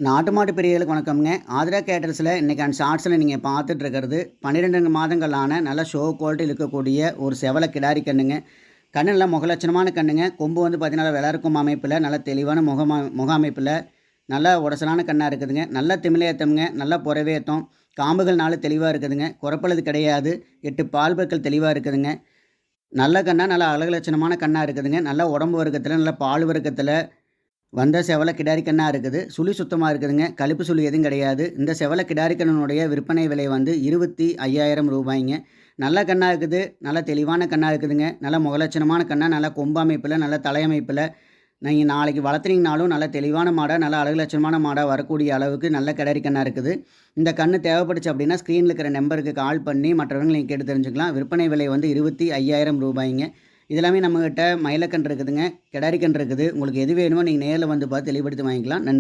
நாட்டு மாட்டு பிரியர்களுக்கு வணக்கம்ங்க. ஆதிரா கேட்டர்ஸில் இன்றைக்கான ஷார்ட்ஸில் நீங்கள் பார்த்துட்டு இருக்கிறது 12 மாதங்களான நல்ல ஷோ குவாலிட்டியில் இருக்கக்கூடிய ஒரு செவல கிடாரி கண்ணுங்க. கண்ணு நல்லா முகலட்சணமான கண்ணுங்க. கொம்பு வந்து பார்த்தீங்கன்னா விளர்க்கும் அமைப்பில் நல்ல தெளிவான முக அமைப்பில் நல்ல உடசலான கண்ணாக இருக்குதுங்க. நல்ல திமிலேத்தம்ங்க, நல்ல புறவேத்தம், காம்புகள் நாலு தெளிவாக இருக்குதுங்க. குறப்பழுது கிடையாது. 8 பால் பற்கள் தெளிவாக இருக்குதுங்க. நல்ல கண்ணா நல்ல அழகு லட்சணமான கண்ணாக இருக்குதுங்க. நல்ல உடம்பு வர்க்கத்தில் நல்ல பால் வர்க்கத்தில் வந்த செவல கிடாரி கண்ணா இருக்குது. சுழி சுத்தமாக இருக்குதுங்க. கழிப்பு சுழி எதுவும் கிடையாது. இந்த செவல கிடாரி கண்ணனுடைய விற்பனை விலை வந்து ரூ. 25,000. நல்ல கண்ணா இருக்குது. நல்ல தெளிவான கண்ணா இருக்குதுங்க. நல்ல முகலட்சணமான கண்ணா, நல்ல கொம்பு அமைப்பில், நல்ல தலையமைப்பில் நீங்கள் நாளைக்கு வளர்த்துனீங்கனாலும் நல்ல தெளிவான மாடா, நல்ல அழகு லட்சணமான மாடா வரக்கூடிய அளவுக்கு நல்ல கிடாரி கண்ணா இருக்குது. இந்த கண்ணு தேவைப்பட்டுச்சு அப்படின்னா ஸ்க்ரீனில் இருக்கிற நம்பருக்கு கால் பண்ணி மற்றவங்க நீங்கள் கேட்டு தெரிஞ்சுக்கலாம். விற்பனை விலை வந்து ரூ. 25,000. இது எல்லாமே நம்மகிட்ட மயிலக்கன்று இருக்குதுங்க, கிடாரி கன்று இருக்குது. உங்களுக்கு எது வேணுமோ நீங்கள் நேரில் வந்து பார்த்து தெளிவுபடுத்தி வாங்கிக்கலாம். நன்றி.